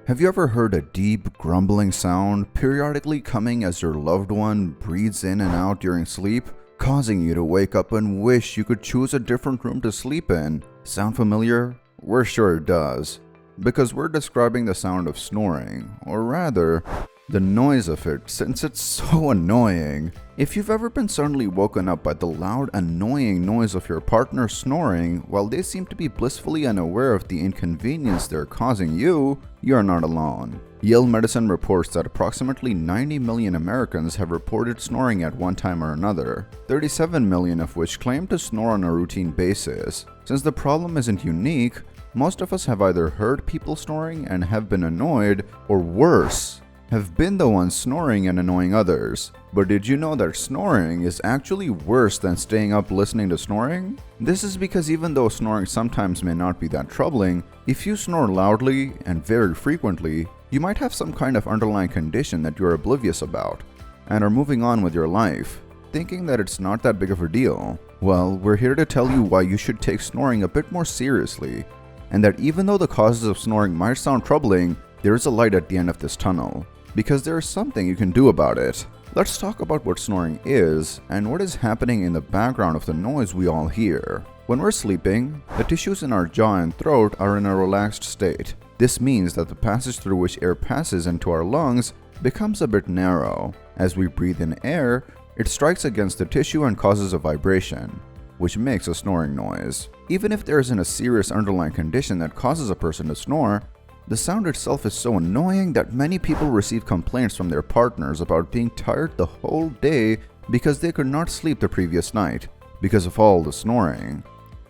Have you ever heard a deep, grumbling sound periodically coming as your loved one breathes in and out during sleep, causing you to wake up and wish you could choose a different room to sleep in? Sound familiar? We're sure it does. Because we're describing the sound of snoring, or rather, the noise of it, since it's so annoying. If you've ever been suddenly woken up by the loud, annoying noise of your partner snoring while they seem to be blissfully unaware of the inconvenience they're causing you, you're not alone. Yale Medicine reports that approximately 90 million Americans have reported snoring at one time or another, 37 million of which claim to snore on a routine basis. Since the problem isn't unique, most of us have either heard people snoring and have been annoyed, or worse, have been the ones snoring and annoying others. But did you know that snoring is actually worse than staying up listening to snoring? This is because even though snoring sometimes may not be that troubling, if you snore loudly and very frequently, you might have some kind of underlying condition that you're oblivious about and are moving on with your life, thinking that it's not that big of a deal. Well, we're here to tell you why you should take snoring a bit more seriously, and that even though the causes of snoring might sound troubling, there is a light at the end of this tunnel, because there is something you can do about it. Let's talk about what snoring is and what is happening in the background of the noise we all hear. When we're sleeping, the tissues in our jaw and throat are in a relaxed state. This means that the passage through which air passes into our lungs becomes a bit narrow. As we breathe in air, it strikes against the tissue and causes a vibration, which makes a snoring noise. Even if there isn't a serious underlying condition that causes a person to snore, the sound itself is so annoying that many people receive complaints from their partners about being tired the whole day because they could not sleep the previous night because of all the snoring.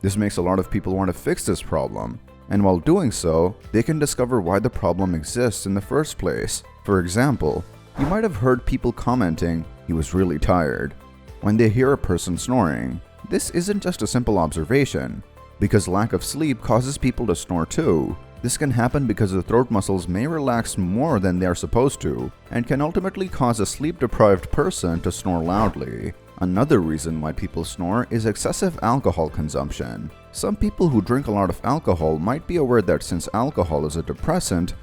This makes a lot of people want to fix this problem, and while doing so, they can discover why the problem exists in the first place. For example, you might have heard people commenting, "He was really tired," when they hear a person snoring. This isn't just a simple observation, because lack of sleep causes people to snore too. This can happen because the throat muscles may relax more than they are supposed to, and can ultimately cause a sleep-deprived person to snore loudly. Another reason why people snore is excessive alcohol consumption. Some people who drink a lot of alcohol might be aware that since alcohol is a depressant,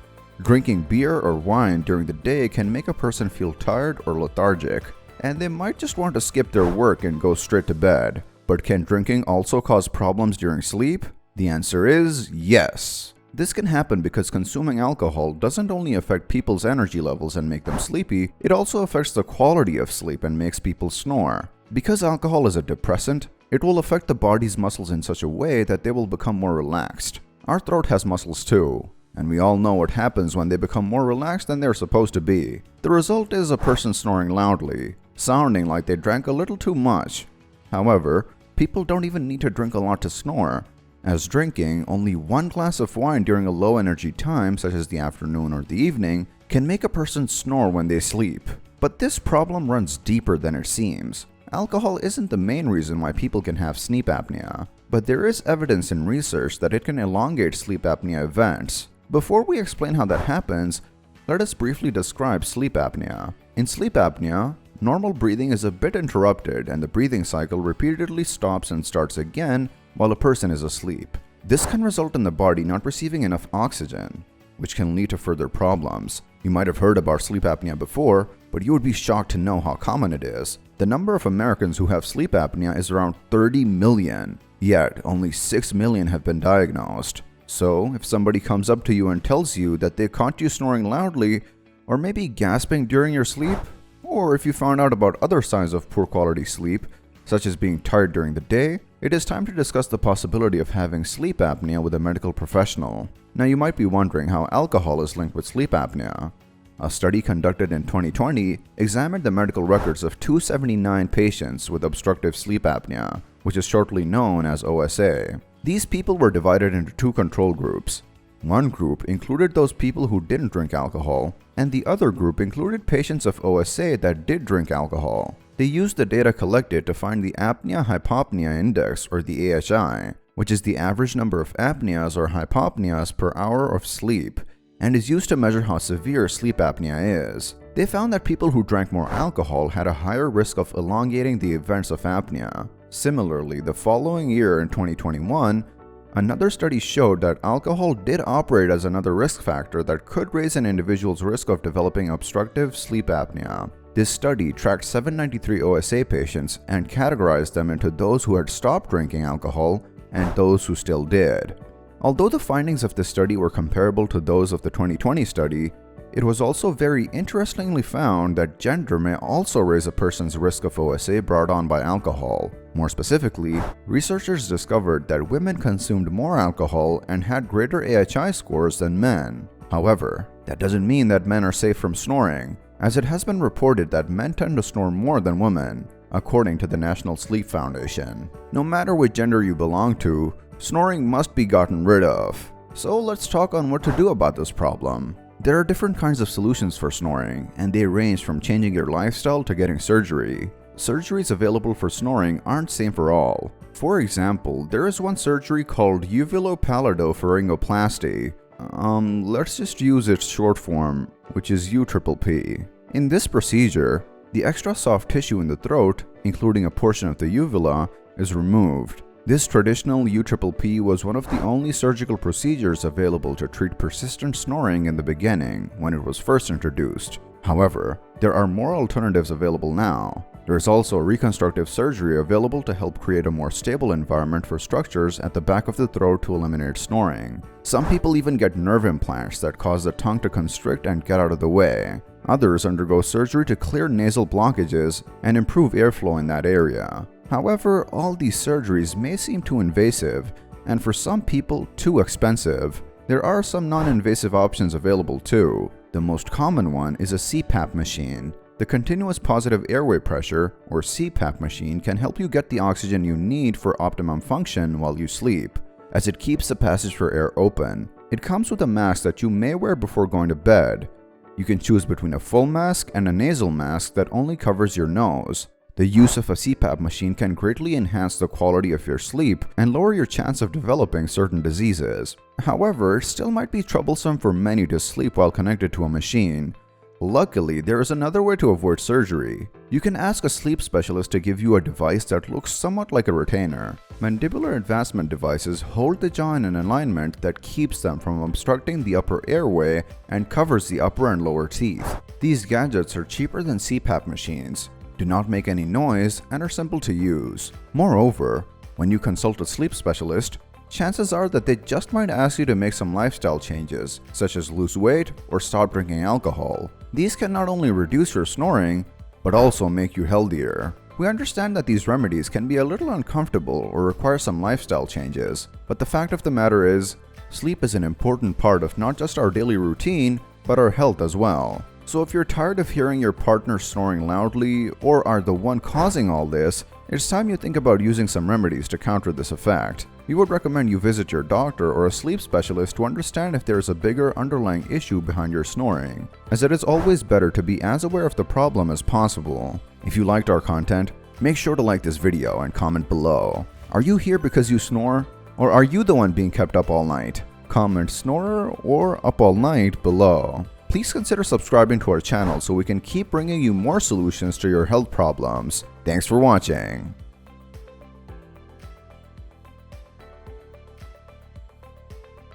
drinking beer or wine during the day can make a person feel tired or lethargic, and they might just want to skip their work and go straight to bed. But can drinking also cause problems during sleep? The answer is yes. This can happen because consuming alcohol doesn't only affect people's energy levels and make them sleepy, it also affects the quality of sleep and makes people snore. Because alcohol is a depressant, it will affect the body's muscles in such a way that they will become more relaxed. Our throat has muscles too, and we all know what happens when they become more relaxed than they're supposed to be. The result is a person snoring loudly, sounding like they drank a little too much. However, people don't even need to drink a lot to snore, as drinking only one glass of wine during a low energy time, such as the afternoon or the evening, can make a person snore when they sleep. But this problem runs deeper than it seems. Alcohol isn't the main reason why people can have sleep apnea, but there is evidence in research that it can elongate sleep apnea events. Before we explain how that happens, let us briefly describe sleep apnea. In sleep apnea, normal breathing is a bit interrupted and the breathing cycle repeatedly stops and starts again while a person is asleep. This can result in the body not receiving enough oxygen, which can lead to further problems. You might have heard about sleep apnea before, but you would be shocked to know how common it is. The number of Americans who have sleep apnea is around 30 million, yet only 6 million have been diagnosed. So, if somebody comes up to you and tells you that they caught you snoring loudly, or maybe gasping during your sleep, or if you found out about other signs of poor quality sleep, such as being tired during the day, it is time to discuss the possibility of having sleep apnea with a medical professional. Now you might be wondering how alcohol is linked with sleep apnea. A study conducted in 2020 examined the medical records of 279 patients with obstructive sleep apnea, which is shortly known as OSA. These people were divided into two control groups. One group included those people who didn't drink alcohol, and the other group included patients of OSA that did drink alcohol. They used the data collected to find the apnea-hypopnea index, or the AHI, which is the average number of apneas or hypopneas per hour of sleep, and is used to measure how severe sleep apnea is. They found that people who drank more alcohol had a higher risk of elongating the events of apnea. Similarly, the following year in 2021, Another study showed that alcohol did operate as another risk factor that could raise an individual's risk of developing obstructive sleep apnea. This study tracked 793 OSA patients and categorized them into those who had stopped drinking alcohol and those who still did. Although the findings of this study were comparable to those of the 2020 study, it was also very interestingly found that gender may also raise a person's risk of OSA brought on by alcohol. More specifically, researchers discovered that women consumed more alcohol and had greater AHI scores than men. However, that doesn't mean that men are safe from snoring, as it has been reported that men tend to snore more than women, according to the National Sleep Foundation. No matter which gender you belong to, snoring must be gotten rid of. So let's talk on what to do about this problem. There are different kinds of solutions for snoring, and they range from changing your lifestyle to getting surgery. Surgeries available for snoring aren't same for all. For example, there is one surgery called uvulopalato-pharyngoplasty. Let's just use its short form, which is UPPP. In this procedure, the extra soft tissue in the throat, including a portion of the uvula, is removed. This traditional UPPP was one of the only surgical procedures available to treat persistent snoring in the beginning when it was first introduced. However, there are more alternatives available now. There is also reconstructive surgery available to help create a more stable environment for structures at the back of the throat to eliminate snoring. Some people even get nerve implants that cause the tongue to constrict and get out of the way. Others undergo surgery to clear nasal blockages and improve airflow in that area. However, all these surgeries may seem too invasive, and for some people, too expensive. There are some non-invasive options available too. The most common one is a CPAP machine. The continuous positive airway pressure, or CPAP machine, can help you get the oxygen you need for optimum function while you sleep, as it keeps the passage for air open. It comes with a mask that you may wear before going to bed. You can choose between a full mask and a nasal mask that only covers your nose. The use of a CPAP machine can greatly enhance the quality of your sleep and lower your chance of developing certain diseases. However, it still might be troublesome for many to sleep while connected to a machine. Luckily, there is another way to avoid surgery. You can ask a sleep specialist to give you a device that looks somewhat like a retainer. Mandibular advancement devices hold the jaw in an alignment that keeps them from obstructing the upper airway and covers the upper and lower teeth. These gadgets are cheaper than CPAP machines, do not make any noise, and are simple to use. Moreover, when you consult a sleep specialist, chances are that they just might ask you to make some lifestyle changes, such as lose weight or stop drinking alcohol. These can not only reduce your snoring, but also make you healthier. We understand that these remedies can be a little uncomfortable or require some lifestyle changes, but the fact of the matter is, sleep is an important part of not just our daily routine, but our health as well. So if you're tired of hearing your partner snoring loudly or are the one causing all this, it's time you think about using some remedies to counter this effect. We would recommend you visit your doctor or a sleep specialist to understand if there is a bigger underlying issue behind your snoring, as it is always better to be as aware of the problem as possible. If you liked our content, make sure to like this video and comment below. Are you here because you snore? Or are you the one being kept up all night? Comment snorer or up all night below. Please consider subscribing to our channel so we can keep bringing you more solutions to your health problems. Thanks for watching.